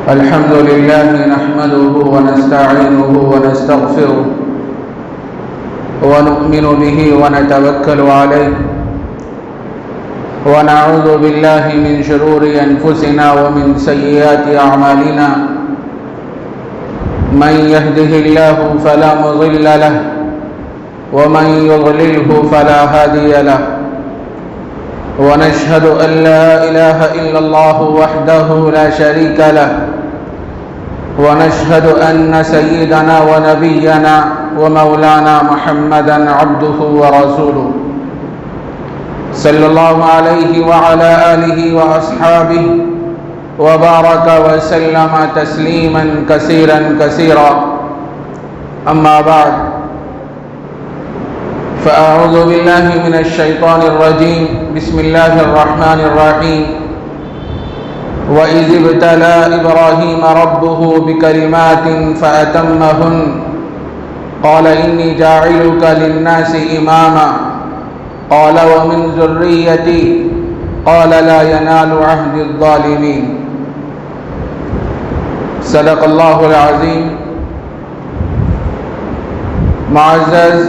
الحمد لله نحمده ونستعينه ونستغفره ونؤمن به ونتوكل عليه ونعوذ بالله من شرور أنفسنا ومن سيئات أعمالنا من يهده الله فلا مضل له ومن يضلله فلا هادي له ونشهد أن لا إله إلا الله وحده لا شريك له ونشهد أن سيدنا ونبينا ومولانا محمدا عبده ورسوله صلى الله عليه وعلى آله وأصحابه وبارك وسلم تسليما كثيرا كثيرا أما بعد فأعوذ بالله من الشيطان الرجيم بسم الله الرحمن الرحيم وإذ ابتلى إبراهيم ربه بكلمات فأتمهن قال إني جاعلك للناس إماما قال ومن ذريتي قال لا ينال عهد الظالمين صدق الله العظيم. معزز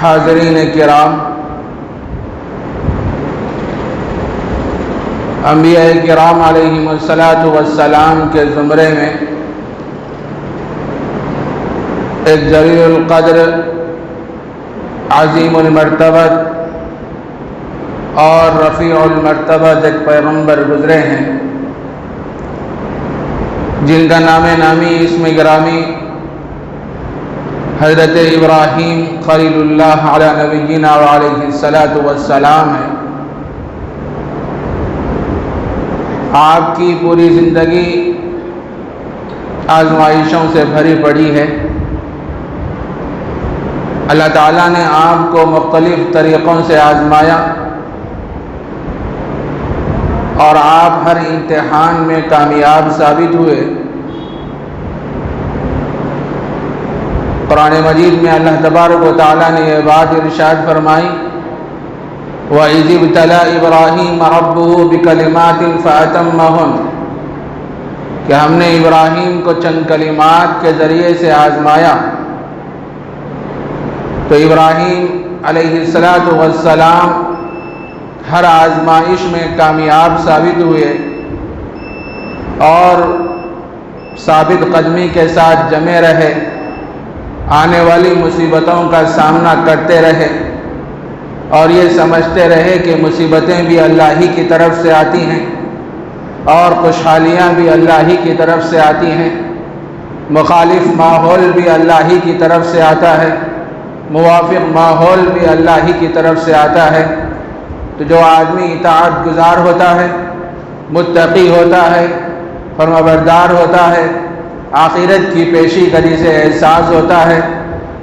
حاضرین کرام، انبیاء کرام علیہم السلام کے زمرے میں ایک جلیل القدر، عظیم المرتبت اور رفیع المرتبت ایک پیغمبر گزرے ہیں جن کا نام نامی اسم گرامی حضرت ابراہیم خلیل اللہ علی نبینا وعلیہ السلام ہے. آپ کی پوری زندگی آزمائشوں سے بھری پڑی ہے. اللہ تعالیٰ نے آپ کو مختلف طریقوں سے آزمایا اور آپ ہر امتحان میں کامیاب ثابت ہوئے. قرآن مجید میں اللہ تبارک و تعالیٰ نے یہ بات ارشاد فرمائی وَإِذِ ابْتَلَى إِبْرَاهِيمَ رَبُّهُ بِكَلِمَاتٍ فَأَتَمَّهُنَّ کہ ہم نے ابراہیم کو چند کلمات کے ذریعے سے آزمایا. تو ابراہیم علیہ السلام ہر آزمائش میں کامیاب ثابت ہوئے اور ثابت قدمی کے ساتھ جمے رہے، آنے والی مصیبتوں کا سامنا کرتے رہے اور یہ سمجھتے رہے کہ مصیبتیں بھی اللہ ہی کی طرف سے آتی ہیں اور خوشحالیاں بھی اللہ ہی کی طرف سے آتی ہیں. مخالف ماحول بھی اللہ ہی کی طرف سے آتا ہے، موافق ماحول بھی اللہ ہی کی طرف سے آتا ہے. تو جو آدمی اطاعت گزار ہوتا ہے، متقی ہوتا ہے، فرمانبردار ہوتا ہے، آخرت کی پیشی گری سے احساس ہوتا ہے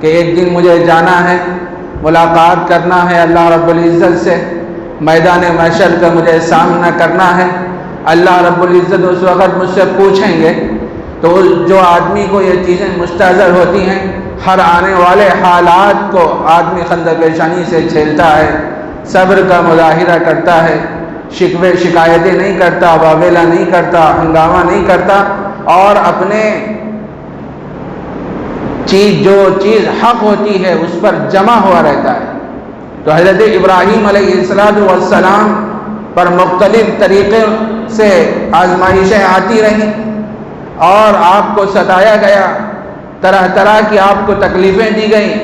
کہ ایک دن مجھے جانا ہے، ملاقات کرنا ہے اللہ رب العزت سے، میدان محشر کا مجھے سامنا کرنا ہے. اللہ رب العزت اس وقت مجھ سے پوچھیں گے. تو جو آدمی کو یہ چیزیں مستحضر ہوتی ہیں، ہر آنے والے حالات کو آدمی خندہ پیشانی سے جھیلتا ہے، صبر کا مظاہرہ کرتا ہے، شکوے شکایتیں نہیں کرتا، واویلا نہیں کرتا، ہنگامہ نہیں کرتا اور اپنے جو چیز حق ہوتی ہے اس پر جمع ہوا رہتا ہے. تو حضرت ابراہیم علیہ السلام پر مختلف طریقے سے آزمائشیں آتی رہیں اور آپ کو ستایا گیا، طرح طرح کی آپ کو تکلیفیں دی گئیں،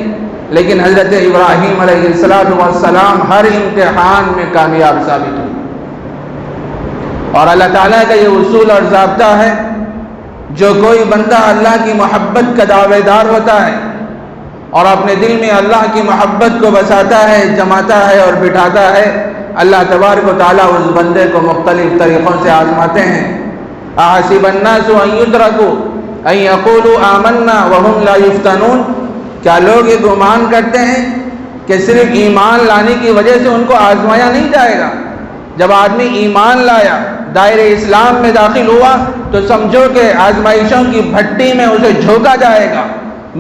لیکن حضرت ابراہیم علیہ السلام ہر امتحان میں کامیاب ثابت ہوئے. اور اللہ تعالیٰ کا یہ اصول اور ضابطہ ہے، جو کوئی بندہ اللہ کی محبت کا دعوے دار ہوتا ہے اور اپنے دل میں اللہ کی محبت کو بساتا ہے، جماتا ہے اور بٹھاتا ہے، اللہ تبارک و تعالیٰ اس بندے کو مختلف طریقوں سے آزماتے ہیں. احسب الناس ان یترکوا ان یقولوا آمنا وهم لا یفتنون کیا لوگ یہ گمان کرتے ہیں کہ صرف ایمان لانے کی وجہ سے ان کو آزمایا نہیں جائے گا؟ جب آدمی ایمان لایا، دائرے اسلام میں داخل ہوا، تو سمجھو کہ آزمائشوں کی بھٹی میں اسے جھونکا جائے گا،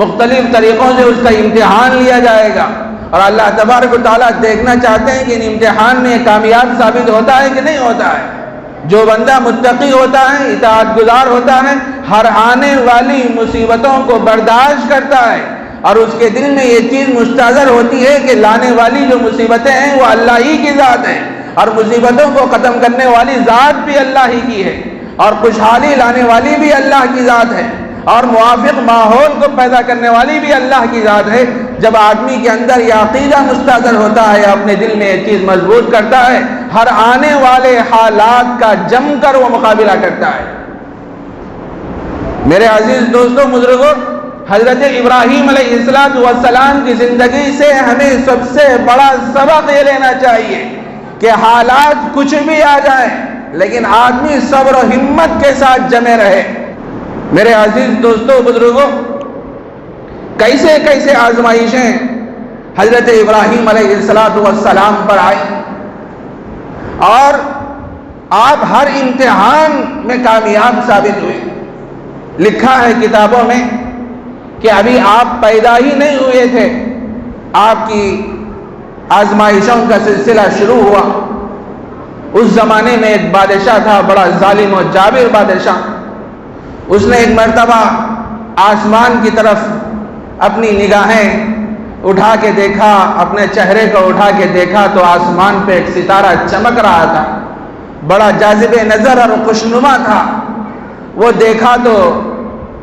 مختلف طریقوں سے اس کا امتحان لیا جائے گا اور اللہ تبارک و تعالیٰ دیکھنا چاہتے ہیں کہ ان امتحان میں کامیاب ثابت ہوتا ہے کہ نہیں ہوتا ہے. جو بندہ متقی ہوتا ہے، اطاعت گزار ہوتا ہے، ہر آنے والی مصیبتوں کو برداشت کرتا ہے، اور اس کے دل میں یہ چیز مستحضر ہوتی ہے کہ لانے والی جو مصیبتیں ہیں وہ اللہ ہی کی ذات ہے، اور مصیبتوں کو ختم کرنے والی ذات بھی اللہ ہی کی ہے، اور خوشحالی لانے والی بھی اللہ کی ذات ہے، اور موافق ماحول کو پیدا کرنے والی بھی اللہ کی ذات ہے۔ جب آدمی کے اندر یہ عقیدہ مستحضر ہوتا ہے، اپنے دل میں یہ چیز مضبوط کرتا ہے، ہر آنے والے حالات کا جم کر وہ مقابلہ کرتا ہے۔ میرے عزیز دوستوں، بزرگوں، حضرت ابراہیم علیہ السلام کی زندگی سے ہمیں سب سے بڑا سبق یہ لینا چاہیے کہ حالات کچھ بھی آ جائیں لیکن آدمی صبر و ہمت کے ساتھ جمے رہے۔ میرے عزیز دوستوں، بزرگوں، کیسے کیسے آزمائشیں حضرت ابراہیم علیہ السلام پر آئی، اور آپ ہر امتحان میں کامیاب ثابت ہوئے۔ لکھا ہے کتابوں میں کہ ابھی آپ پیدا ہی نہیں ہوئے تھے، آپ کی آزمائشوں کا سلسلہ شروع ہوا۔ اس زمانے میں ایک بادشاہ تھا، بڑا ظالم و جابر بادشاہ۔ اس نے ایک مرتبہ آسمان کی طرف اپنی نگاہیں اٹھا کے دیکھا، اپنے چہرے کو اٹھا کے دیکھا تو آسمان پہ ایک ستارہ چمک رہا تھا، بڑا جاذب نظر اور خوشنما تھا۔ وہ دیکھا تو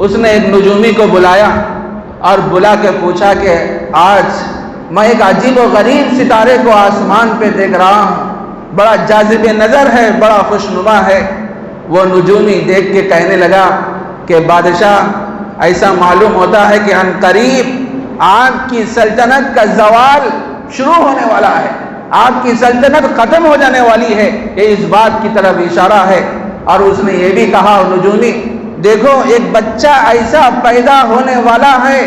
اس نے ایک نجومی کو بلایا اور بلا کے پوچھا کہ آج میں ایک عجیب و غریب ستارے کو آسمان پہ دیکھ رہا ہوں، بڑا جاذب نظر ہے، بڑا خوشنما ہے۔ وہ نجومی دیکھ کے کہنے لگا کہ بادشاہ، ایسا معلوم ہوتا ہے کہ ان قریب آپ کی سلطنت کا زوال شروع ہونے والا ہے، آپ کی سلطنت ختم ہو جانے والی ہے، یہ اس بات کی طرف اشارہ ہے۔ اور اس نے یہ بھی کہا نجومی، دیکھو ایک بچہ ایسا پیدا ہونے والا ہے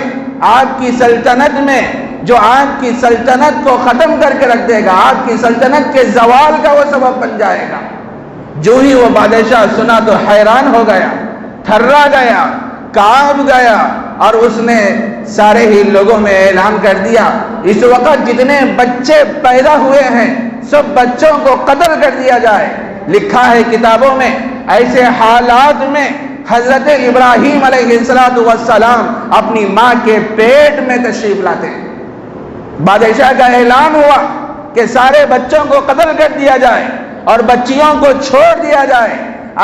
آپ کی سلطنت میں جو آپ کی سلطنت کو ختم کر کے رکھ دے گا، آپ کی سلطنت کے زوال کا وہ سبب بن جائے گا۔ جو ہی وہ بادشاہ سنا تو حیران ہو گیا، تھرا گیا، کانپ گیا، اور اس نے سارے ہی لوگوں میں اعلان کر دیا، اس وقت جتنے بچے پیدا ہوئے ہیں سب بچوں کو قتل کر دیا جائے۔ لکھا ہے کتابوں میں ایسے حالات میں حضرت ابراہیم علیہ السلام اپنی ماں کے پیٹ میں تشریف لاتے ہیں۔ بادشاہ کا اعلان ہوا کہ سارے بچوں کو قتل کر دیا جائے اور بچیوں کو چھوڑ دیا جائے۔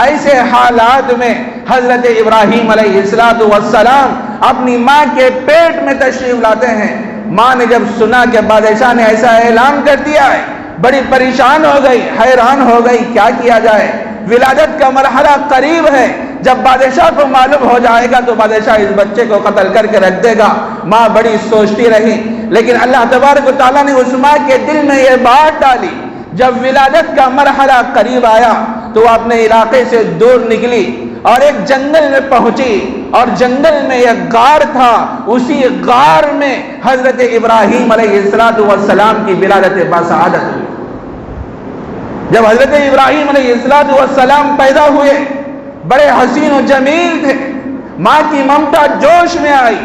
ایسے حالات میں حضرت ابراہیم علیہ السلام اپنی ماں کے پیٹ میں تشریف لاتے ہیں۔ ماں نے جب سنا کہ بادشاہ نے ایسا اعلان کر دیا ہے، بڑی پریشان ہو گئی، حیران ہو گئی، کیا کیا جائے؟ ولادت کا مرحلہ قریب ہے، جب بادشاہ کو معلوم ہو جائے گا تو بادشاہ اس بچے کو قتل کر کے رکھ دے گا۔ ماں بڑی سوچتی رہی، لیکن اللہ تبارک و تعالیٰ نے اس ماں کے دل میں یہ بات ڈالی۔ جب ولادت کا مرحلہ قریب آیا تو وہ اپنے علاقے سے دور نکلی اور ایک جنگل میں پہنچی، اور جنگل میں ایک غار تھا، اسی غار میں حضرت ابراہیم علیہ السلام کی ولادت باسعادت ہوئی۔ جب حضرت ابراہیم علیہ السلام پیدا ہوئے، بڑے حسین و جمیل تھے، ماں کی ممتا جوش میں آئی۔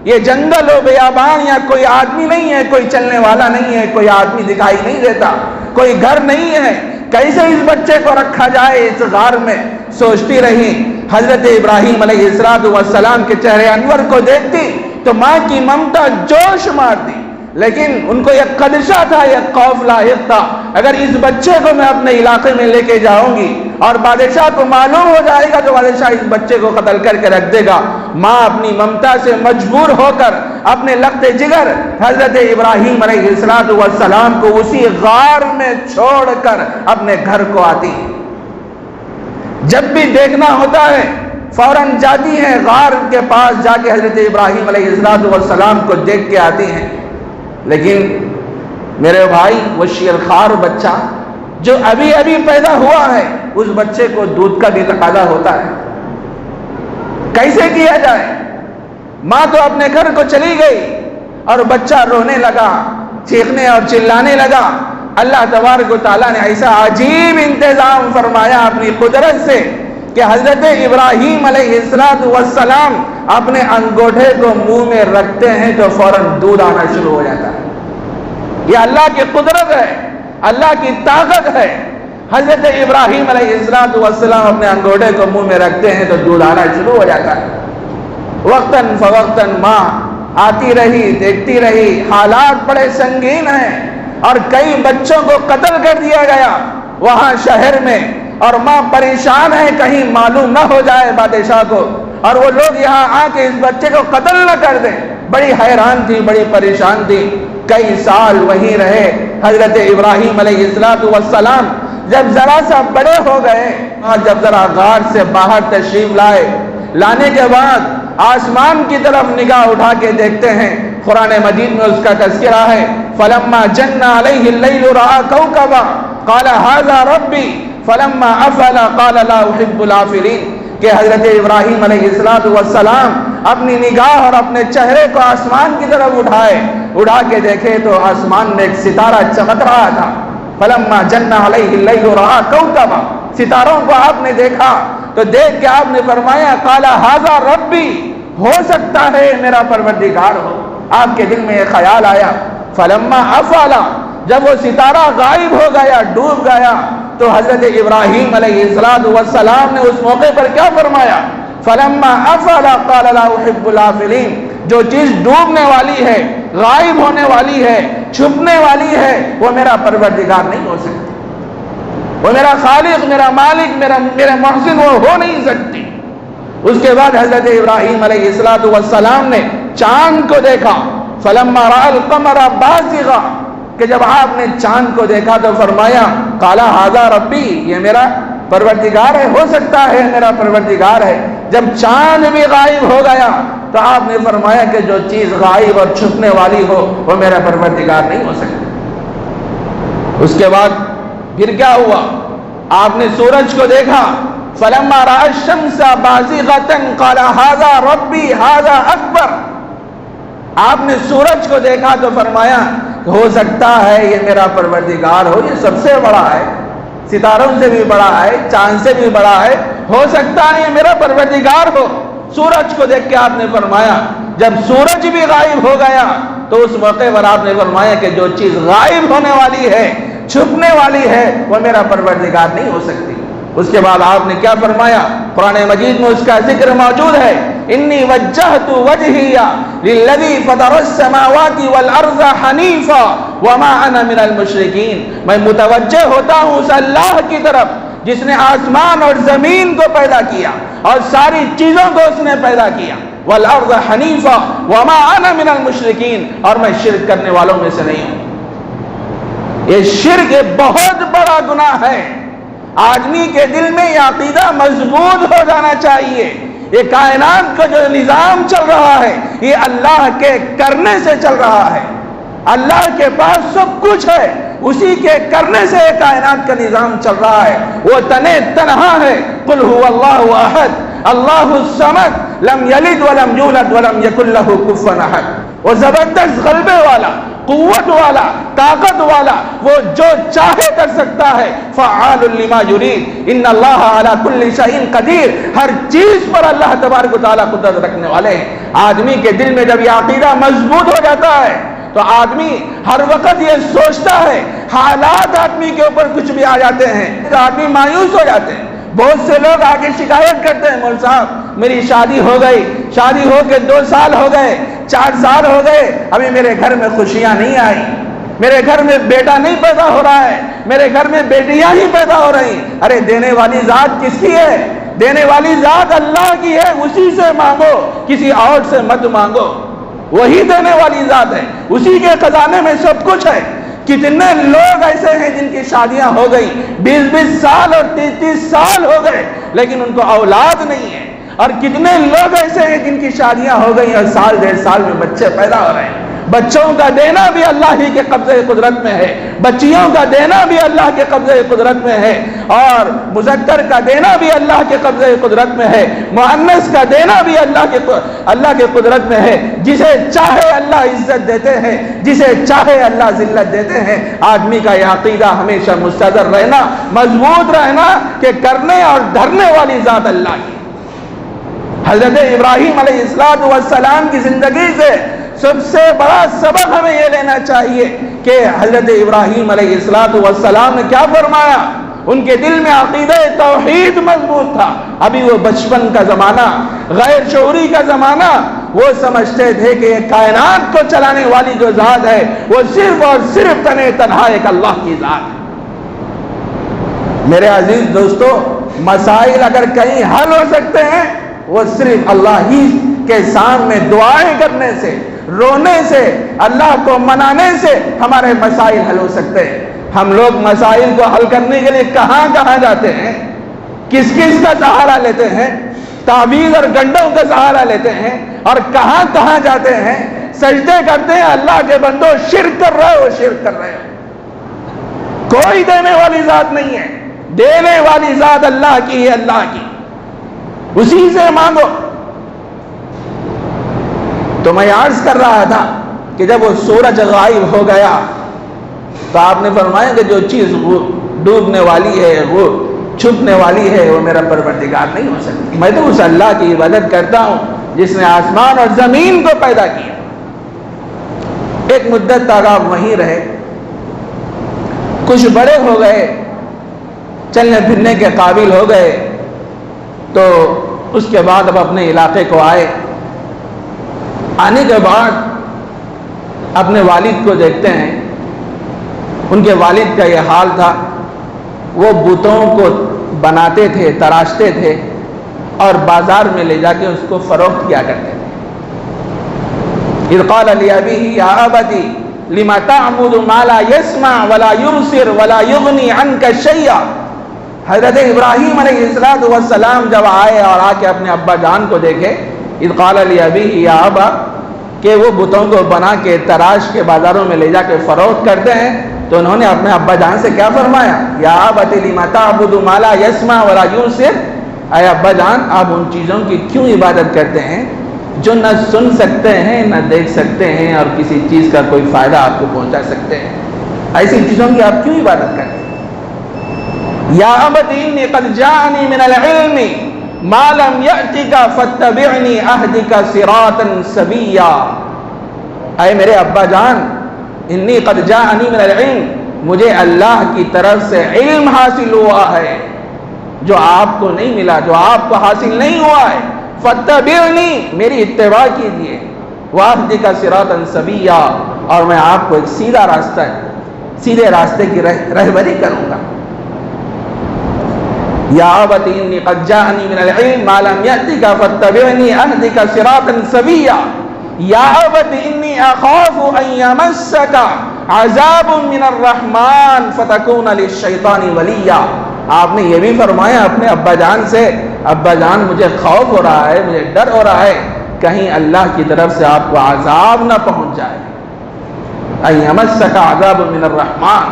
یہ جنگل و بیابان، یا کوئی آدمی نہیں ہے، کوئی چلنے والا نہیں ہے، کوئی آدمی دکھائی نہیں دیتا، کوئی گھر نہیں ہے، کیسے اس بچے کو رکھا جائے اس غار میں؟ سوچتی رہی۔ حضرت ابراہیم علیہ السلام کے چہرے انور کو دیکھتی تو ماں کی ممتا جوش مارتی، لیکن ان کو یہ خدشہ تھا، یہ خوف لاحق تھا، اگر اس بچے کو میں اپنے علاقے میں لے کے جاؤں گی اور بادشاہ کو معلوم ہو جائے گا تو بادشاہ اس بچے کو قتل کر کے رکھ دے گا۔ ماں اپنی ممتا سے مجبور ہو کر اپنے لخت جگر حضرت ابراہیم علیہ السلام کو اسی غار میں چھوڑ کر اپنے گھر کو آتی ہے۔ جب بھی دیکھنا ہوتا ہے فوراً جاتی ہیں غار کے پاس، جا کے حضرت ابراہیم علیہ السلام کو دیکھ کے آتی ہیں۔ لیکن میرے بھائی، وہ شیرخوار بچہ جو ابھی ابھی پیدا ہوا ہے، اس بچے کو دودھ کا بھی تقاضا ہوتا ہے، کیسے کیا جائے؟ ماں تو اپنے گھر کو چلی گئی اور بچہ رونے لگا، چیخنے اور چلانے لگا۔ اللہ تبارک و تعالیٰ نے ایسا عجیب انتظام فرمایا اپنی قدرت سے کہ حضرت ابراہیم علیہ السلام اپنے انگوٹھے کو منہ میں رکھتے ہیں تو فوراً دودھ آنا شروع ہو جاتا ہے۔ یہ اللہ کی قدرت ہے، اللہ کی طاقت ہے۔ حضرت ابراہیم علیہ السلام اپنے انگوٹھے کو منہ میں رکھتے ہیں تو دودھ آنا شروع ہو جاتا ہے۔ وقتاً فوقتاً ماں آتی رہی، دیکھتی رہی، حالات بڑے سنگین ہیں اور کئی بچوں کو قتل کر دیا گیا وہاں شہر میں، اور ماں پریشان ہے کہیں معلوم نہ ہو جائے بادشاہ کو اور وہ لوگ یہاں آ کے اس بچے کو قتل نہ کر دیں۔ بڑی حیران تھی، بڑی پریشان تھی، کئی سال وہیں رہے۔ حضرت ابراہیم علیہ السلام جب ذرا سا بڑے ہو گئے اور جب ذرا غار سے باہر تشریف لانے کے بعد آسمان کی طرف نگاہ اٹھا کے دیکھتے ہیں، قرآن مجید میں اس کا تذکرہ ہے، فلما جن علیہ اللیل رأى کوکبا قال ھذا ربی فلما افل قال لا احب الافلین، کہ حضرت ابراہیم علیہ السلام اپنی نگاہ اور اپنے چہرے کو آسمان کی طرف اٹھا کے دیکھے تو آسمان میں ایک ستارہ چمک رہا تھا۔ فلما جن علیہ اللیل رأى کوکبا، ستاروں کو آپ نے دیکھا تو دیکھ کے آپ نے فرمایا قال ھذا ربی، ہو سکتا ہے میرا پروردگار ہو۔ آپ کے دل میں یہ خیال آیا۔ فلما افل، جب وہ ستارہ غائب ہو گیا، ڈوب گیا، تو حضرت ابراہیم علیہ السلام نے اس موقع پر کیا فرمایا؟ فلما افل قال لا احب الافلین، جو چیز ڈوبنے والی ہے، غائب ہونے والی ہے، چھپنے والی ہے، وہ میرا پروردگار نہیں ہو سکتی، وہ میرا خالق، میرا مالک، میرا محسن وہ ہو نہیں سکتی۔ اس کے بعد حضرت ابراہیم علیہ السلام نے چاند کو دیکھا، فلما رأى القمر بازغا، کہ جب آپ نے چاند کو دیکھا تو فرمایا قال ھذا ربی، یہ میرا پروردگار ہے، ہو سکتا ہے میرا پروردگار ہے۔ جب چاند بھی غائب ہو گیا تو آپ نے فرمایا کہ جو چیز غائب اور چھپنے والی ہو وہ میرا پروردگار نہیں ہو سکتی۔ اس کے بعد پھر کیا ہوا؟ آپ نے سورج کو دیکھا، فلما رأى الشمس بازغة قال ھذا ربی ھذا اکبر، آپ نے سورج کو دیکھا تو فرمایا کہ ہو سکتا ہے یہ میرا پروردگار ہو، یہ سب سے بڑا ہے، ستاروں سے بھی بڑا ہے، چاند سے بھی بڑا ہے، ہو سکتا ہے یہ میرا پروردگار ہو۔ سورج کو دیکھ کے آپ نے فرمایا، جب سورج بھی غائب ہو گیا تو اس موقع پر آپ نے فرمایا کہ جو چیز غائب ہونے والی ہے، چھپنے والی ہے، وہ میرا پروردگار نہیں ہو سکتی۔ اس کے بعد آپ نے کیا فرمایا؟ قرآن مجید میں اس کا ذکر موجود ہے، انی وجہت وجہی للذی فطر السماوات والارض حنیفا وما انا من المشرکین، میں متوجہ ہوتا ہوں اس اللہ کی طرف جس نے آسمان اور زمین کو پیدا کیا اور ساری چیزوں کو اس نے پیدا کیا، والارض حنیفا وما انا من المشرکین، اور میں شرک کرنے والوں میں سے نہیں ہوں۔ یہ شرک بہت بڑا گناہ ہے، آدمی کے دل میں یہ عقیدہ مضبوط ہو جانا چاہیے، یہ کائنات کا جو نظام چل رہا ہے یہ اللہ کے کرنے سے چل رہا ہے، اللہ کے پاس سب کچھ ہے، اسی کے کرنے سے یہ کائنات کا نظام چل رہا ہے، وہ تنہا ہے، قل هو اللہ احد اللہ الصمد لم یلد ولم یولد ولم یکن لہ کفوا احد، وہ زبردست غلبے والا، قوت والا، طاقت والا، وہ جو چاہے کر سکتا ہے، فعال لما یرید، ان اللہ علی کل شیء قدیر، ہر چیز پر اللہ تبارک و تعالیٰ قدرت رکھنے والے ہیں۔ آدمی کے دل میں جب یہ عقیدہ مضبوط ہو جاتا ہے تو آدمی ہر وقت یہ سوچتا ہے، حالات آدمی کے اوپر کچھ بھی آ جاتے ہیں تو آدمی مایوس ہو جاتے ہیں۔ بہت سے لوگ آگے شکایت کرتے ہیں، مول صاحب میری شادی ہو گئی، شادی ہو کے 2 سال ہو گئے، 4 سال ہو گئے، ابھی میرے گھر میں خوشیاں نہیں آئی، میرے گھر میں بیٹا نہیں پیدا ہو رہا ہے، میرے گھر میں بیٹیاں ہی پیدا ہو رہی۔ ارے دینے والی ذات کس کی ہے؟ دینے والی ذات اللہ کی ہے، اسی سے مانگو، کسی اور سے مت مانگو، وہی دینے والی ذات ہے، اسی کے خزانے میں سب کچھ ہے۔ کتنے لوگ ایسے ہیں جن کی شادیاں ہو گئی 20-20 سال اور 30-30 سال ہو گئے لیکن ان کو اولاد نہیں ہے، اور کتنے لوگ ایسے ہیں جن کی شادیاں ہو گئی اور 1.5 سال میں بچے پیدا ہو رہے ہیں۔ بچوں کا دینا بھی اللہ ہی کے قبضے قدرت میں ہے، بچیوں کا دینا بھی اللہ کے قبضے قدرت میں ہے، اور مذکر کا دینا بھی اللہ کے قبضے قدرت میں ہے، مؤنث کا دینا بھی اللہ کے قدرت میں ہے۔ جسے چاہے اللہ عزت دیتے ہیں، جسے چاہے اللہ ذلت دیتے ہیں۔ آدمی کا یہ عقیدہ ہمیشہ مستحضر رہنا، مضبوط رہنا کہ کرنے اور دھرنے والی ذات اللہ کی۔ حضرت ابراہیم علیہ السلام کی زندگی سے سب سے بڑا سبق ہمیں یہ لینا چاہیے کہ حضرت ابراہیم علیہ السلام نے کیا فرمایا؟ ان کے دل میں عقیدہ توحید مضبوط تھا. ابھی وہ بچپن کا زمانہ، غیر شعوری کا زمانہ، وہ سمجھتے تھے کہ یہ کائنات کو چلانے والی جو ذات ہے وہ صرف اور صرف تنہا ایک اللہ کی ذات ہے. میرے عزیز دوستو، مسائل اگر کہیں حل ہو سکتے ہیں وہ صرف اللہ ہی کے سامنے دعائیں کرنے سے، رونے سے، اللہ کو منانے سے ہمارے مسائل حل ہو سکتے ہیں. ہم لوگ مسائل کو حل کرنے کے لیے کہاں جاتے ہیں، کس کا سہارا لیتے ہیں، تعویذ اور گنڈوں کا سہارا لیتے ہیں، اور کہاں جاتے ہیں، سجدے کرتے ہیں. اللہ کے بندو، شرک کر رہے ہو، شرک کر رہے ہو. کوئی دینے والی ذات نہیں ہے، دینے والی ذات اللہ کی ہے، اللہ کی، اسی سے مانگو. تو میں عرض کر رہا تھا کہ جب وہ سورج غائب ہو گیا تو آپ نے فرمایا کہ جو چیز ڈوبنے والی ہے، وہ چھپنے والی ہے، وہ میرا پروردگار نہیں ہو سکتی. میں تو اس اللہ کی عبادت کرتا ہوں جس نے آسمان اور زمین کو پیدا کیا. ایک مدت تک آپ وہیں رہے، کچھ بڑے ہو گئے، چلنے پھرنے کے قابل ہو گئے، تو اس کے بعد اب اپنے علاقے کو آئے. آنے کے بعد اپنے والد کو دیکھتے ہیں. ان کے والد کا یہ حال تھا، وہ بتوں کو بناتے تھے، تراشتے تھے اور بازار میں لے جا کے اس کو فروخت کیا کرتے تھے. اذ قال لأبيه يا أبت لم تعبد ما لا يسمع ولا يبصر ولا يغني عنك شيئا. حضرت ابراہیم علیہ السلام جب آئے اور آ کے اپنے ابا جان کو دیکھے، اذ قال لأبيه يا أبا، کہ وہ بتوں کو بنا کے تراش کے بازاروں میں لے جا کے فروخت کرتے ہیں، تو انہوں نے اپنے ابا جان سے کیا فرمایا؟ یا ابت لم تعبد ما لا يسمع ولا يبصر. اے ابا جان، آپ ان چیزوں کی کیوں عبادت کرتے ہیں جو نہ سن سکتے ہیں، نہ دیکھ سکتے ہیں، اور کسی چیز کا کوئی فائدہ آپ کو پہنچا سکتے ہیں؟ ایسی چیزوں کی آپ کیوں عبادت کرتے ہیں؟ یا ابت انی قد جاءنی من العلم ما لم یأتک فاتبعنی اہدک صراطا سویا. اے میرے ابا جان، انی قد جاءنی من العلم، مجھے اللہ کی طرف سے علم حاصل ہوا ہے جو آپ کو نہیں ملا، جو آپ کو حاصل نہیں ہوا ہے. فاتبعنی، میری اتباع کیجیے. واہدک صراطا سویا، اور میں آپ کو ایک سیدھا راستہ ہے، سیدھے راستے کی رہبری کروں گا. یا ابت انی قد جاءنی من العلم ما لم یأتک فاتبعنی اہدک صراطا سویا. یا ابت انی اخاف ان یمسک عذاب من الرحمن فتکون للشیطان ولیا. آپ نے یہ بھی فرمایا اپنے ابا جان سے، ابا جان مجھے خوف ہو رہا ہے، مجھے ڈر ہو رہا ہے کہیں اللہ کی طرف سے آپ کو عذاب نہ پہنچ جائے. ان یمسک عذاب من الرحمن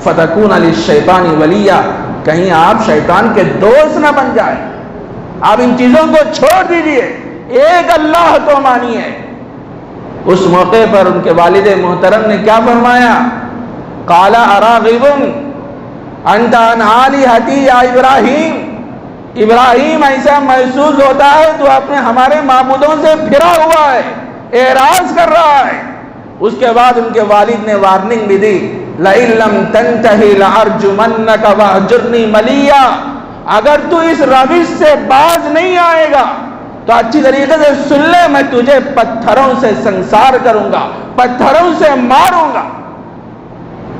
فتکون للشیطان ولیا، کہیں آپ شیطان کے دوست نہ بن جائے. آپ ان چیزوں کو چھوڑ دیجئے، ایک اللہ کو مانیے. اس موقع پر ان کے والد محترم نے کیا فرمایا؟ قال اراغب انت عن آلہتی یا ابراہیم. ابراہیم، ایسا محسوس ہوتا ہے تو اپنے ہمارے معبودوں سے پھرا ہوا ہے، اعراض کر رہا ہے. اس کے بعد ان کے والد نے وارننگ بھی دی، لئن لم تنتہی لارجمنک واہجرنی ملیا. اگر تو اس روش سے باز نہیں آئے گا تو اچھی طریقے سے سن لے، میں تجھے پتھروں سے سنسار کروں گا، پتھروں سے ماروں گا.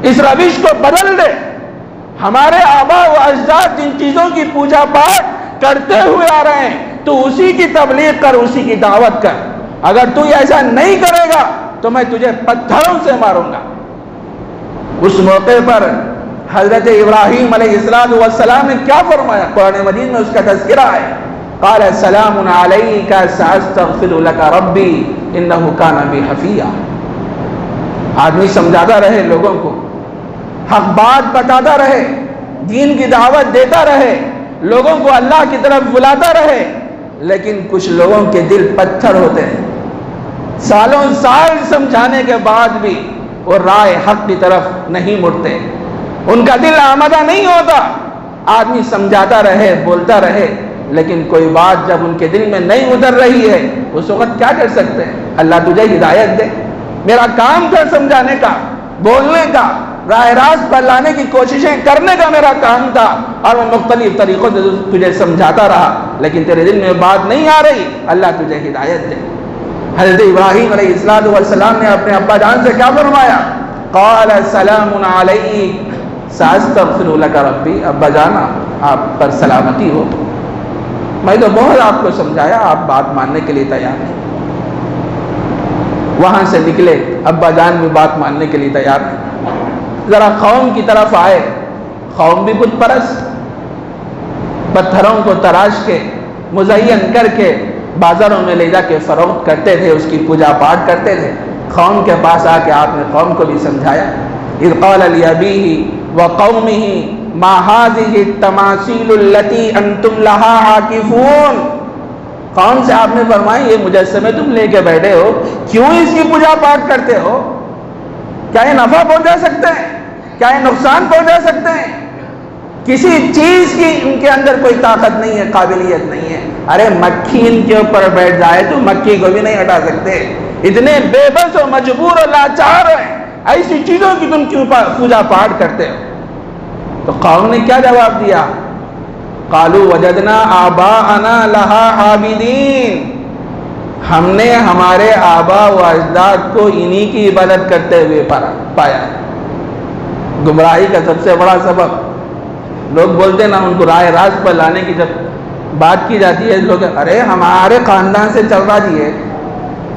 اس روش کو بدل دے. ہمارے آباء و اجداد جن چیزوں کی پوجا پاٹ کرتے ہوئے آ رہے ہیں تو اسی کی تبلیغ کر، اسی کی دعوت کر. اگر تو ایسا نہیں کرے گا تو میں تجھے پتھروں سے ماروں گا. اس موقع پر حضرت ابراہیم علیہ السلام نے کیا فرمایا؟ قرآن مجید میں اس کا تذکرہ ہے. قال سلام علیک ساستغفر لک ربی انہ کان بی حفیا. آدمی سمجھاتا رہے لوگوں کو، حق بات بتاتا رہے، دین کی دعوت دیتا رہے، لوگوں کو اللہ کی طرف بلاتا رہے، لیکن کچھ لوگوں کے دل پتھر ہوتے ہیں. سالوں سال سمجھانے کے بعد بھی وہ رائے حق کی طرف نہیں مڑتے، ان کا دل آمادہ نہیں ہوتا. آدمی سمجھاتا رہے، بولتا رہے، لیکن کوئی بات جب ان کے دل میں نہیں اتر رہی ہے اس وقت کیا کر سکتے ہیں؟ اللہ تجھے ہدایت دے. میرا کام تھا سمجھانے کا، بولنے کا، راہ راست پر لانے کی کوششیں کرنے کا میرا کام تھا، اور میں مختلف طریقوں سے تجھے سمجھاتا رہا، لیکن تیرے دل میں بات نہیں آ رہی، اللہ تجھے ہدایت دے۔ حضرت ابراہیم علیہ السلام نے اپنے ابا جان سے کیا فرمایا؟ قال سلام علیک ساستغفر لک ربی، ابا جانا آپ پر سلامتی ہو، میں تو بہت آپ کو سمجھایا، آپ بات ماننے کے لیے تیار نہیں۔ وہاں سے نکلے، ابا جان بھی بات ماننے کے لیے تیار نہیں، ذرا قوم کی طرف آئے، قوم بھی بت پرست، پتھروں کو تراش کے مزین کر کے بازاروں میں لے جا کے فروخت کرتے تھے، اس کی پوجا پاٹ کرتے تھے۔ قوم کے پاس آ کے آپ نے قوم کو بھی سمجھایا، اذ قال لأبیہ وقومہ ما هذه التماثیل التي انتم لها عاکفون، قوم سے آپ نے فرمایا یہ مجسمے تم لے کے بیٹھے ہو، کیوں اس کی پوجا پاٹ کرتے ہو؟ کیا یہ نفع پہنچا سکتے ہیں؟ کیا یہ نقصان پہنچا سکتے ہیں؟ کسی چیز کی ان کے اندر کوئی طاقت نہیں ہے، قابلیت نہیں ہے۔ ارے مکھی ان کے اوپر بیٹھ جائے تو مکھی کو بھی نہیں ہٹا سکتے، اتنے بے بس و مجبور و لاچار ہیں، ایسی چیزوں کی تم کیوں پوجا پاٹ کرتے ہو؟ تو قوم نے کیا جواب دیا؟ قالوا وجدنا آباءنا لها عابدین، ہم نے ہمارے آبا و اجداد کو انہی کی عبادت کرتے ہوئے پایا۔ گمراہی کا سب سے بڑا سبب، لوگ بولتے نا، ان کو راہ راست پر لانے کی جب بات کی جاتی ہے، لوگ ارے ہمارے خاندان سے چل رہا جی،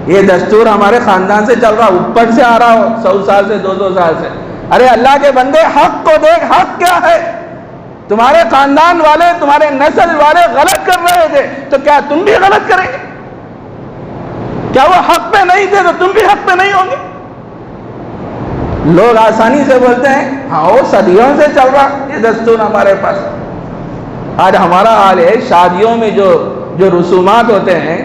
یہ دستور ہمارے خاندان سے چل رہا، اوپر سے آ رہا ہو 100 سال سے 200 سال سے۔ ارے اللہ کے بندے، حق کو دیکھ، حق کیا ہے؟ تمہارے خاندان والے، تمہارے نسل والے غلط کر رہے تھے، تو کیا تم بھی غلط کریں گے؟ کیا وہ حق پہ نہیں تھے تو تم بھی حق پہ نہیں ہوں گے؟ لوگ آسانی سے بولتے ہیں ہاں وہ صدیوں سے چل رہا یہ دستور ہمارے پاس۔ آج ہمارا حال ہے، شادیوں میں جو رسومات ہوتے ہیں،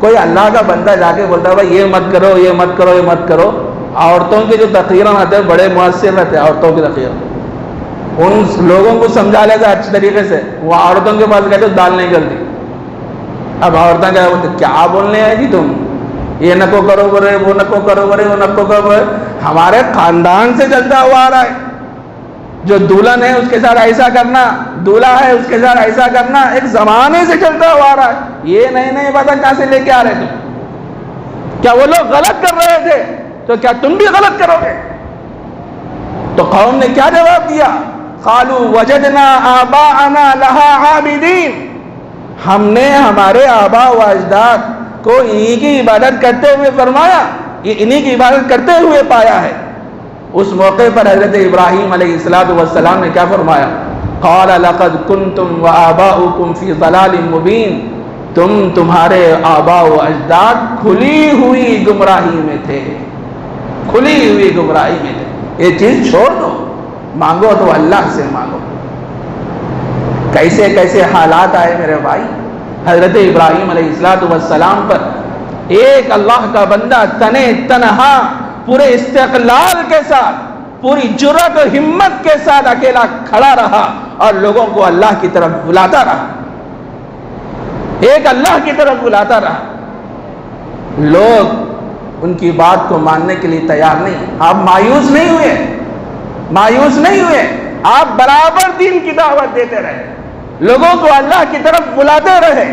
کوئی اللہ کا بندہ جا کے بولتا ہے بھائی یہ مت کرو، یہ مت کرو، یہ مت کرو۔ عورتوں کے جو تقریریں آتے ہیں بڑے مؤثر رہتے ہیں، عورتوں کی تقریر، ان لوگوں کو سمجھا لیتا ہے اچھے طریقے سے۔ وہ عورتوں کے پاس گئے تو دال نہیں گلتی، اب عورتیں کیا بولتے کیا بولنے ہیں جی تم، یہ نکو کرو برے، وہ نکو کرو برے، وہ نکو کرو برے۔ ہمارے خاندان سے چلتا ہوا آ رہا ہے، جو دلہن ہے اس کے ساتھ ایسا کرنا، دولہا ہے اس کے ساتھ ایسا کرنا، ایک زمانے سے چلتا ہوا آ رہا ہے۔ یہ نئے نئے باتیں کہاں سے لے کے آ رہے تم؟ کیا وہ لوگ غلط کر رہے تھے تو کیا تم بھی غلط کرو گے؟ تو قوم نے کیا جواب دیا؟ قالوا وجدنا آباءنا لها عابدین، ہم نے ہمارے آبا و اجداد کو انہی کی عبادت کرتے ہوئے فرمایا، یہ انہی کی عبادت کرتے ہوئے پایا ہے۔ اس موقع پر حضرت ابراہیم علیہ السلام نے کیا فرمایا؟ قال لقد کنتم وآباؤکم فی ضلال مبین، تمہارے آبا و اجداد کھلی ہوئی گمراہی میں تھے، کھلی ہوئی گمراہی میں تھے۔ یہ چیز چھوڑ دو، مانگو تو اللہ سے مانگو۔ کیسے کیسے حالات آئے میرے بھائی۔ حضرت ابراہیم علیہ السلام پر ایک اللہ کا بندہ تنے تنہا پورے استقلال کے ساتھ، پوری جرأت و ہمت کے ساتھ اکیلا کھڑا رہا اور لوگوں کو اللہ کی طرف بلاتا رہا، ایک اللہ کی طرف بلاتا رہا۔ لوگ ان کی بات کو ماننے کے لیے تیار نہیں۔ آپ مایوس نہیں ہوئے، مایوس نہیں ہوئے، آپ برابر دین کی دعوت دیتے رہے، لوگوں کو اللہ کی طرف بلاتے رہے،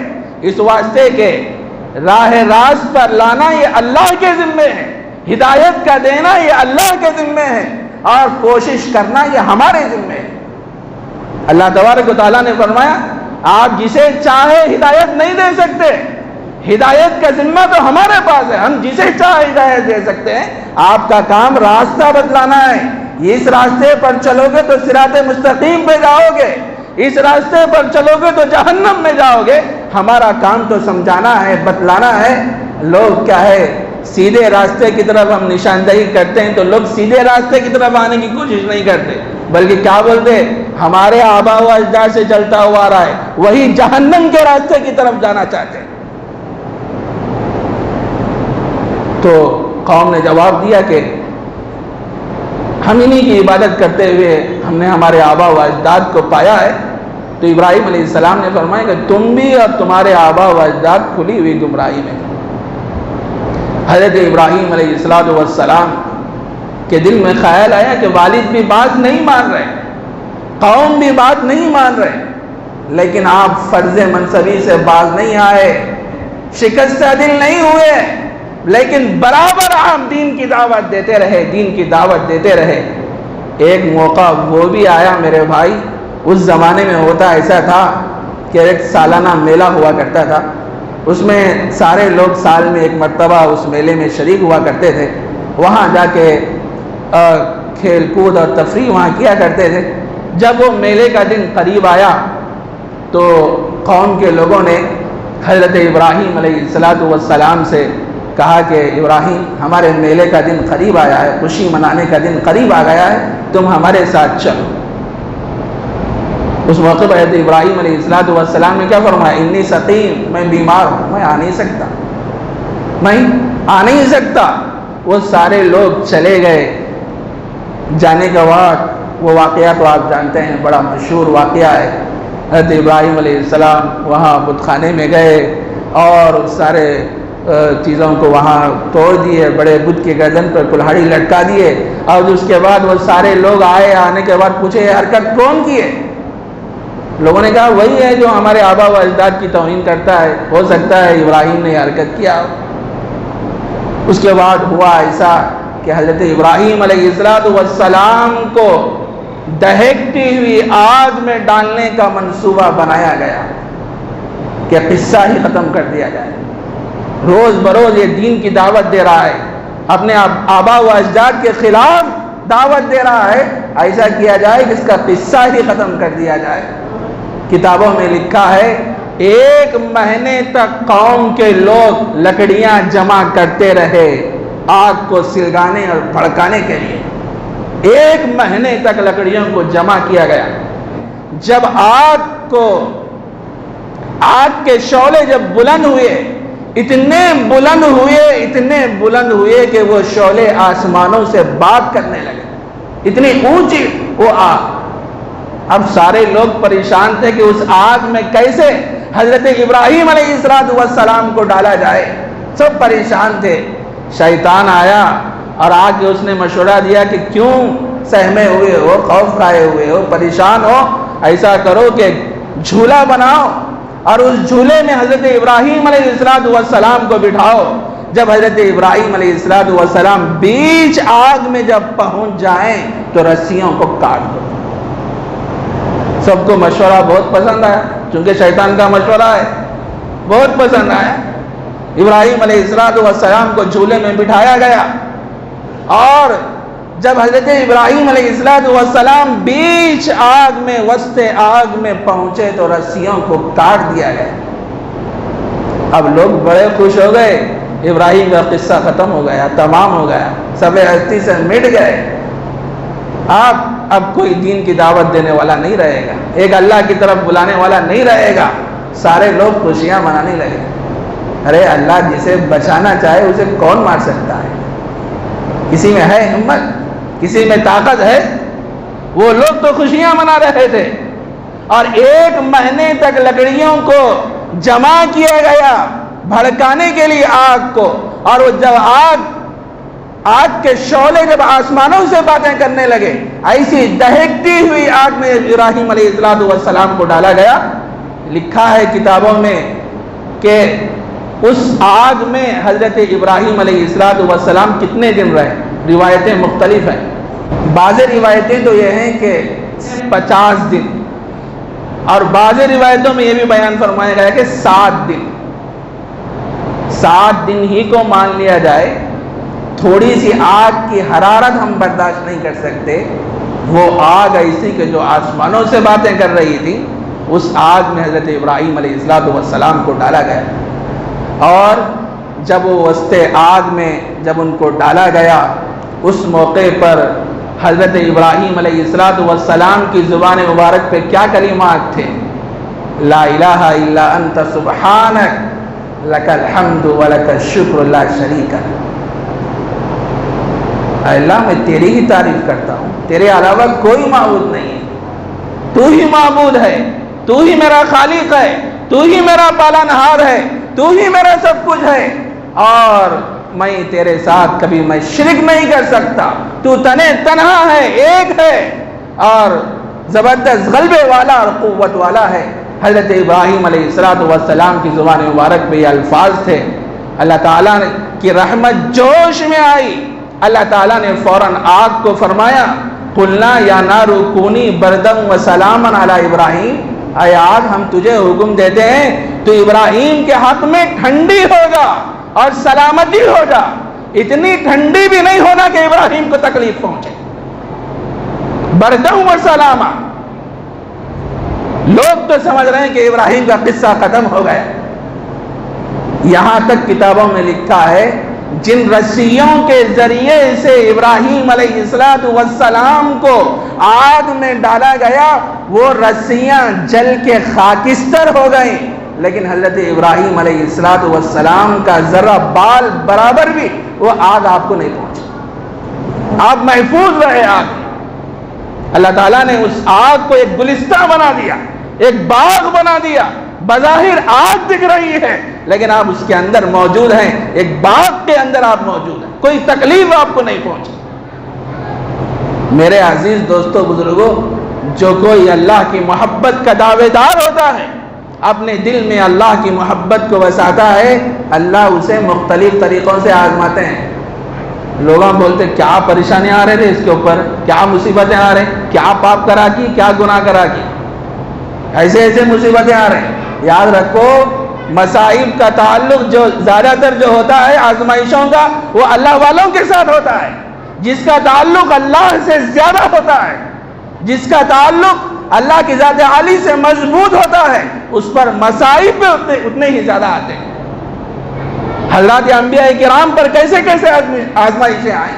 اس واسطے کہ راہ راست پر لانا یہ اللہ کے ذمے ہے، ہدایت کا دینا یہ اللہ کے ذمے ہے، اور کوشش کرنا یہ ہمارے ذمے ہے۔ اللہ تبارک و تعالیٰ نے فرمایا آپ جسے چاہے ہدایت نہیں دے سکتے، ہدایت کا ذمہ تو ہمارے پاس ہے، ہم جسے چاہے ہدایت دے سکتے ہیں، آپ کا کام راستہ بتلانا ہے۔ اس راستے پر چلو گے تو صراط مستقیم پہ جاؤ گے، اس راستے پر چلو گے تو جہنم میں جاؤ گے۔ ہمارا کام تو سمجھانا ہے، بتلانا ہے۔ لوگ کیا ہے، سیدھے راستے کی طرف ہم نشاندہی کرتے ہیں تو لوگ سیدھے راستے کی طرف آنے کی کوشش نہیں کرتے، بلکہ کیا بولتے ہمارے آبا و اجداد سے چلتا ہوا آ رہا ہے، وہی جہنم کے راستے کی طرف جانا چاہتے ہیں۔ تو قوم نے جواب دیا کہ ہم انہی کی عبادت کرتے ہوئے ہم نے ہمارے آبا و اجداد کو پایا ہے۔ تو ابراہیم علیہ السلام نے فرمایا کہ تم بھی اور تمہارے آبا و اجداد کھلی ہوئی گمراہی میں۔ حضرت ابراہیم علیہ السلام کہ دل میں خیال آیا کہ والد بھی بات نہیں مان رہے، قوم بھی بات نہیں مان رہے، لیکن آپ فرض منصبی سے باز نہیں آئے، شکستہ دل نہیں ہوئے، لیکن برابر آپ دین کی دعوت دیتے رہے، دین کی دعوت دیتے رہے۔ ایک موقع وہ بھی آیا میرے بھائی، اس زمانے میں ہوتا ایسا تھا کہ ایک سالانہ میلہ ہوا کرتا تھا، اس میں سارے لوگ سال میں ایک مرتبہ اس میلے میں شریک ہوا کرتے تھے، وہاں جا کے کھیل کود اور تفریح وہاں کیا کرتے تھے۔ جب وہ میلے کا دن قریب آیا تو قوم کے لوگوں نے حضرت ابراہیم علیہ السلام سے کہا کہ ابراہیم، ہمارے میلے کا دن قریب آیا ہے، خوشی منانے کا دن قریب آ گیا ہے، تم ہمارے ساتھ چلو۔ اس موقع پر حضرت ابراہیم علیہ السلام نے کیا فرمایا؟ انی سقیم، میں بیمار ہوں، میں آ نہیں سکتا۔ وہ سارے لوگ چلے گئے۔ جانے کے بعد وہ واقعہ تو آپ جانتے ہیں، بڑا مشہور واقعہ ہے۔ حضرت ابراہیم علیہ السلام وہاں بت خانے میں گئے اور سارے چیزوں کو وہاں توڑ دیے، بڑے بت کے گردن پر کلہاڑی لٹکا دیے، اور اس کے بعد وہ سارے لوگ آنے کے بعد پوچھے یہ حرکت کون کی ہے؟ لوگوں نے کہا وہی ہے جو ہمارے آبا و اجداد کی توہین کرتا ہے، ہو سکتا ہے ابراہیم نے یہ حرکت کیا ہو۔ اس کے بعد ہوا ایسا کہ حضرت ابراہیم علیہ السلام کو دہکتی ہوئی آگ میں ڈالنے کا منصوبہ بنایا گیا کہ قصہ ہی ختم کر دیا جائے۔ روز بروز یہ دین کی دعوت دے رہا ہے، اپنے آبا و اجداد کے خلاف دعوت دے رہا ہے، ایسا کیا جائے کہ اس کا قصہ ہی ختم کر دیا جائے۔ کتابوں میں لکھا ہے 1 مہینے تک قوم کے لوگ لکڑیاں جمع کرتے رہے آگ کو سلگانے اور بھڑکانے کے لیے۔ 1 مہینے تک لکڑیوں کو جمع کیا گیا۔ جب آگ کے شعلے جب بلند ہوئے، اتنے بلند ہوئے کہ وہ شعلے آسمانوں سے بات کرنے لگے، اتنی اونچی وہ آگ۔ اب سارے لوگ پریشان تھے کہ اس آگ میں کیسے حضرت ابراہیم علیہ السلام کو ڈالا جائے، سب پریشان تھے۔ شیطان آیا اور آ کے اس نے مشورہ دیا کہ کیوں سہمے ہوئے ہو، خوف کھائے ہوئے ہو، پریشان ہو، ایسا کرو کہ جھولا بناؤ اور اس جھولے میں حضرت ابراہیم علیہ السلام کو بٹھاؤ۔ جب حضرت ابراہیم علیہ السلام بیچ آگ میں جب پہنچ جائیں تو رسیوں کو کاٹ دو۔ سب کو مشورہ بہت پسند آیا، چونکہ شیطان کا مشورہ ہے، بہت پسند آیا۔ ابراہیم علیہ السلام کو جھولے میں بٹھایا گیا، اور جب حضرت ابراہیم علیہ السلام بیچ آگ میں، وسط آگ میں پہنچے تو رسیوں کو کاٹ دیا گیا۔ اب لوگ بڑے خوش ہو گئے، ابراہیم کا قصہ ختم ہو گیا، تمام ہو گیا، سب ہستی سے مٹ گئے۔ اب کوئی دین کی دعوت دینے والا نہیں رہے گا، ایک اللہ کی طرف بلانے والا نہیں رہے گا، سارے لوگ خوشیاں منانے لگے۔ ارے اللہ جسے بچانا چاہے اسے کون مار سکتا ہے؟ کسی میں ہے ہمت؟ کسی میں طاقت ہے؟ وہ لوگ تو خوشیاں منا رہے تھے، اور 1 مہینے تک لکڑیوں کو جمع کیا گیا بھڑکانے کے لیے آگ کو، اور وہ جب آگ کے شعلے جب آسمانوں سے باتیں کرنے لگے، ایسی دہکتی ہوئی آگ میں ابراہیم علیہ السلام کو ڈالا گیا۔ لکھا ہے کتابوں میں کہ اس آگ میں حضرت ابراہیم علیہ السلام کتنے دن رہے، روایتیں مختلف ہیں۔ بعض روایتیں تو یہ ہیں کہ 50 دن، اور بعض روایتوں میں یہ بھی بیان فرمایا گیا کہ 7 دن۔ 7 دن ہی کو مان لیا جائے، تھوڑی سی آگ کی حرارت ہم برداشت نہیں کر سکتے، وہ آگ ایسی کہ جو آسمانوں سے باتیں کر رہی تھی، اس آگ میں حضرت ابراہیم علیہ السلام کو ڈالا گیا۔ اور جب وہ وسط آگ میں جب ان کو ڈالا گیا، اس موقع پر حضرت ابراہیم علیہ السلام کی زبان مبارک پہ کیا کلمات تھے؟ لا الہ الا انت سبحانک لک الحمد ولک الشکر لا شریک لک۔ اے اللہ میں تیری ہی تعریف کرتا ہوں، تیرے علاوہ کوئی معبود نہیں ہے، تو ہی معبود ہے، تو ہی میرا خالق ہے، تو ہی میرا پالنہار ہے، تو ہی میرا سب کچھ ہے، اور میں تیرے ساتھ کبھی میں شرک نہیں کر سکتا، تو تنہا ہے، ایک ہے اور زبردست غلبے والا اور قوت والا ہے۔ حضرت ابراہیم علیہ السلام کی زبان مبارک پہ یہ الفاظ تھے۔ اللہ تعالیٰ کی رحمت جوش میں آئی، اللہ تعالیٰ نے فوراً آگ کو فرمایا قلنا یا نار کونی بردم و سلاما علی ابراہیم، اے آگ ہم تجھے حکم دیتے ہیں تو ابراہیم کے حق میں ٹھنڈی ہوگا اور سلامتی ہوگا، اتنی ٹھنڈی بھی نہیں ہونا کہ ابراہیم کو تکلیف پہنچے، بردم و سلاما۔ لوگ تو سمجھ رہے ہیں کہ ابراہیم کا قصہ ختم ہو گیا، یہاں تک کتابوں میں لکھا ہے جن رسیوں کے ذریعے سے ابراہیم علیہ السلام کو آگ میں ڈالا گیا وہ رسیاں جل کے خاکستر ہو گئیں، لیکن حضرت ابراہیم علیہ السلام کا ذرہ بال برابر بھی وہ آگ آپ کو نہیں پہنچی، آپ محفوظ رہے آگ۔ اللہ تعالیٰ نے اس آگ کو ایک گلستہ بنا دیا، ایک باغ بنا دیا، بظاہر آگ دکھ رہی ہے لیکن آپ اس کے اندر موجود ہیں، ایک باغ کے اندر آپ موجود ہیں، کوئی تکلیف آپ کو نہیں پہنچی۔ میرے عزیز دوستو بزرگوں، جو کوئی اللہ کی محبت کا دعوے دار ہوتا ہے، اپنے دل میں اللہ کی محبت کو بساتا ہے، اللہ اسے مختلف طریقوں سے آزماتے ہیں۔ لوگوں بولتے کیا پریشانی آ رہے تھے اس کے اوپر، کیا مصیبتیں آ رہے، کیا پاپ کرا کی، کیا گناہ کرا کی، ایسے ایسے مصیبتیں آ رہے ہیں۔ یاد رکھو مصائب کا تعلق جو زیادہ تر جو ہوتا ہے آزمائشوں کا وہ اللہ والوں کے ساتھ ہوتا ہے، جس کا تعلق اللہ سے زیادہ ہوتا ہے، جس کا تعلق اللہ کی ذات عالی سے مضبوط ہوتا ہے، اس پر مصائب پہ اتنے ہی زیادہ آتے ہیں۔ حضرات انبیاء کرام پر کیسے کیسے آزمائشیں آئیں،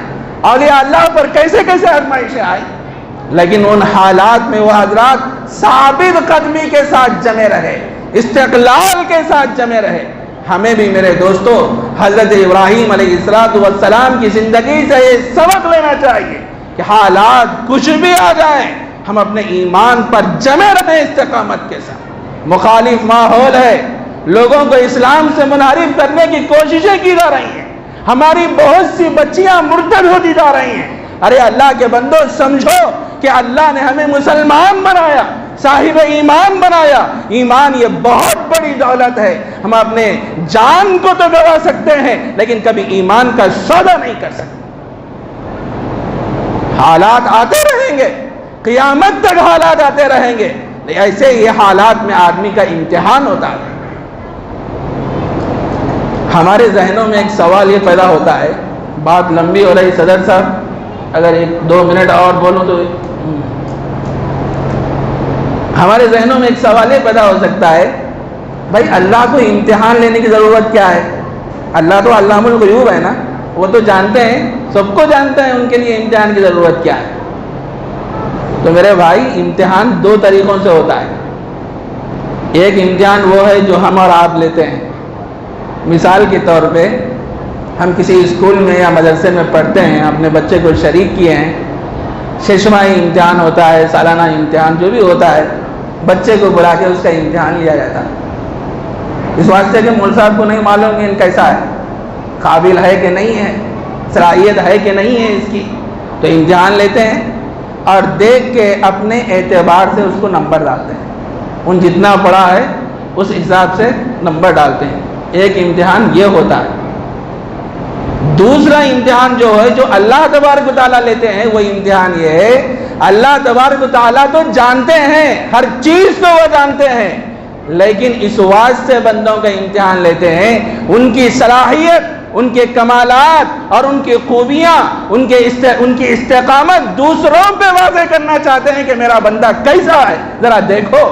اولیاء اللہ پر کیسے کیسے آزمائشیں آئیں، لیکن ان حالات میں وہ حضرات ثابت قدمی کے ساتھ جمے رہے، استقلال کے ساتھ جمے رہے۔ ہمیں بھی میرے دوستو حضرت ابراہیم علیہ السلام کی زندگی سے یہ سبق لینا چاہیے کہ حالات کچھ بھی آ جائیں ہم اپنے ایمان پر جمے رہیں استقامت کے ساتھ۔ مخالف ماحول ہے، لوگوں کو اسلام سے منحرف کرنے کی کوششیں کی جا رہی ہیں، ہماری بہت سی بچیاں مرتد ہوتی جا رہی ہیں۔ ارے اللہ کے بندو سمجھو کہ اللہ نے ہمیں مسلمان بنایا، صاحب ایمان بنایا۔ ایمان یہ بہت بڑی دولت ہے، ہم اپنے جان کو تو گوا سکتے ہیں لیکن کبھی ایمان کا سودا نہیں کر سکتے۔ حالات آتے رہیں گے، قیامت تک حالات آتے رہیں گے، ایسے یہ حالات میں آدمی کا امتحان ہوتا ہے۔ ہمارے ذہنوں میں ایک سوال یہ پیدا ہوتا ہے، بات لمبی ہو رہی صدر صاحب، اگر 1-2 منٹ اور بولوں تو ہمارے ذہنوں میں ایک سوال یہ پیدا ہو سکتا ہے، بھائی اللہ کو امتحان لینے کی ضرورت کیا ہے؟ اللہ تو علام الغیوب ہے نا، وہ تو جانتے ہیں، سب کو جانتے ہیں، ان کے لیے امتحان کی ضرورت کیا ہے؟ تو میرے بھائی امتحان 2 طریقوں سے ہوتا ہے۔ ایک امتحان وہ ہے جو ہم اور آپ لیتے ہیں، مثال کے طور پہ ہم کسی اسکول میں یا مدرسے میں پڑھتے ہیں، اپنے بچے کو شریک کیے ہیں، 6 ماہی امتحان ہوتا ہے، سالانہ امتحان جو بھی ہوتا ہے، بچے کو بلا کے اس کا امتحان لیا جاتا ہے، اس واسطے کہ مول صاحب کو نہیں معلوم کہ کیسا ہے، قابل ہے کہ نہیں ہے، صلاحیت ہے کہ نہیں ہے اس کی، تو امتحان لیتے ہیں اور دیکھ کے اپنے اعتبار سے اس کو نمبر ڈالتے ہیں، ان جتنا پڑھا ہے اس حساب سے نمبر ڈالتے ہیں۔ ایک امتحان یہ ہوتا ہے۔ دوسرا امتحان جو ہے جو اللہ تبارک و تعالیٰ لیتے ہیں، وہ امتحان یہ ہے، اللہ تبارک و تعالیٰ تو جانتے ہیں، ہر چیز کو وہ جانتے ہیں، لیکن اس واسطے بندوں کا امتحان لیتے ہیں، ان کی صلاحیت، ان کے کمالات اور ان کی خوبیاں، ان کی استقامت دوسروں پہ واضح کرنا چاہتے ہیں کہ میرا بندہ کیسا ہے، ذرا دیکھو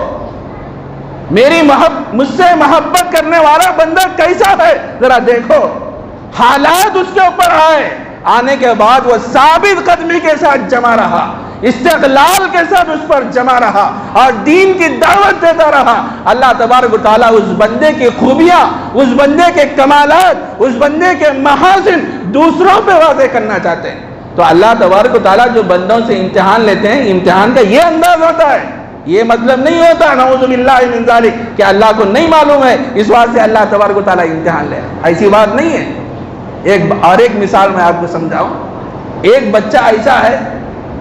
مجھ سے محبت کرنے والا بندہ کیسا ہے، ذرا دیکھو۔ حالات اس کے اوپر آئے، آنے کے بعد وہ ثابت قدمی کے ساتھ جمع رہا، استقلال کے ساتھ اس پر جمع رہا اور دین کی دعوت دیتا رہا۔ اللہ تبارک و تعالیٰ اس بندے کی خوبیاں، اس بندے کے کمالات، اس بندے کے محاسن دوسروں پہ واضح کرنا چاہتے ہیں۔ تو اللہ تبارک و تعالیٰ جو بندوں سے امتحان لیتے ہیں، امتحان کا یہ انداز ہوتا ہے، یہ مطلب نہیں ہوتا نعوذ باللہ من ذالک کہ اللہ کو نہیں معلوم ہے اس واسطے اللہ تبارک و تعالیٰ امتحان لے، ایسی بات نہیں ہے۔ ایک مثال میں آپ کو سمجھاؤں. ایک بچہ ایسا ہے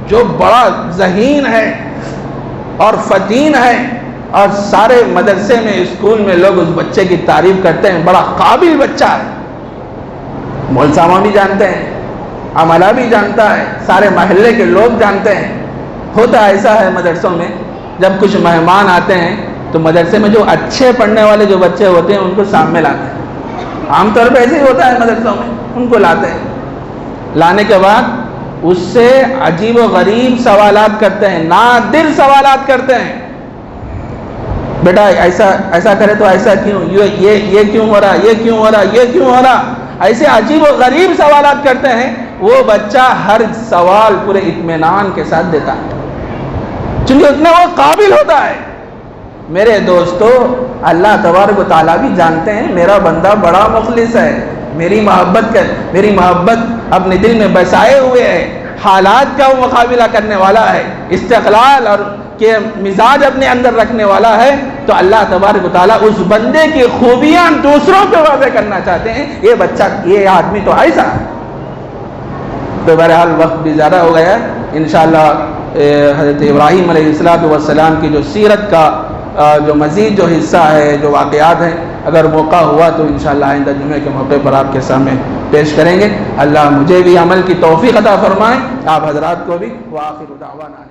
جو بڑا ذہین ہے اور فتین ہے، اور سارے مدرسے میں اسکول میں لوگ اس بچے کی تعریف کرتے ہیں، بڑا قابل بچہ ہے، مول صاحب بھی جانتے ہیں، عملہ بھی جانتا ہے، سارے محلے کے لوگ جانتے ہیں. ہوتا ایسا ہے مدرسوں میں، جب کچھ مہمان آتے ہیں تو مدرسے میں جو اچھے پڑھنے والے جو بچے ہوتے ہیں ان کو سامنے لاتے ہیں. عام طور پہ ایسے ہی ہوتا ہے مدرسوں میں، ان کو لاتے ہیں. لانے کے بعد اس سے عجیب و غریب سوالات کرتے ہیں، نادر سوالات کرتے ہیں. بیٹا ایسا کرے تو ایسا کیوں، یہ کیوں ہو رہا، یہ کیوں ہو رہا، یہ کیوں ہو رہا، ایسے عجیب و غریب سوالات کرتے ہیں. وہ بچہ ہر سوال پورے اطمینان کے ساتھ دیتا ہے، چونکہ اتنا وہ قابل ہوتا ہے. میرے دوستو، اللہ تبارک و تعالیٰ بھی جانتے ہیں میرا بندہ بڑا مخلص ہے، میری محبت اپنے دل میں بسائے ہوئے ہے، حالات کا وہ مقابلہ کرنے والا ہے، استقلال اور کہ مزاج اپنے اندر رکھنے والا ہے. تو اللہ تبارک و تعالیٰ اس بندے کی خوبیاں دوسروں پہ واضح کرنا چاہتے ہیں. یہ بچہ، یہ آدمی تو ایسا. تو بہرحال وقت بھی زیادہ ہو گیا ہے. انشاءاللہ حضرت ابراہیم علیہ السلام کی جو سیرت کا جو مزید جو حصہ ہے، جو واقعات ہیں، اگر موقع ہوا تو انشاءاللہ آئندہ جمعے کے موقع پر آپ کے سامنے پیش کریں گے. اللہ مجھے بھی عمل کی توفیق عطا فرمائے، آپ حضرات کو بھی. وآخر دعوانا